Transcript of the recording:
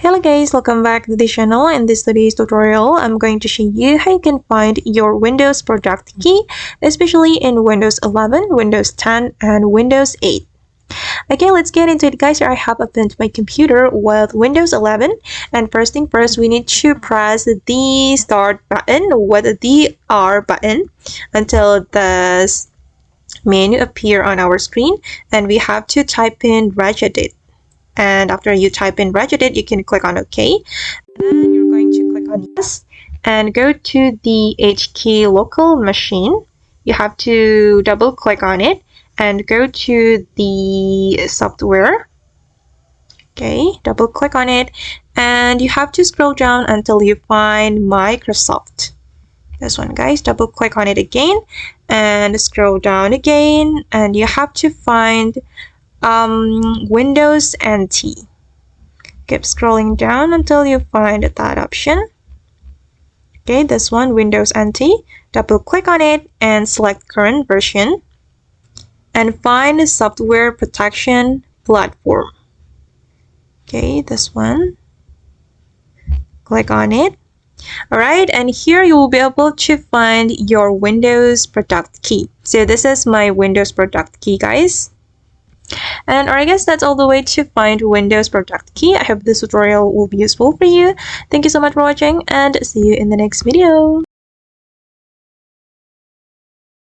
Hello guys, welcome back to the channel. In this today's tutorial, I'm going to show you how you can find your Windows product key, especially in Windows 11, Windows 10, and Windows 8. Okay, let's get into it guys. Here I have opened my computer with Windows 11, and first thing first, we need to press the start button with the R button until the menu appear on our screen, and we have to type in Registry. And after you type in Registry, you can click on OK. Then you're going to click on Yes and go to the HK local machine. You have to double click on it and go to the software. Okay, double click on it and you have to scroll down until you find Microsoft. This one guys, double click on it again and scroll down again and you have to find Windows NT. Keep scrolling down until you find that option. Okay, this one, Windows NT. Double click on it and select current version and find software protection platform. Okay, this one. Click on it. Alright, and here you will be able to find your Windows product key. So this is my Windows product key, guys. And I guess that's all the way to find Windows product key. I hope this tutorial will be useful for you. Thank you so much for watching and see you in the next video.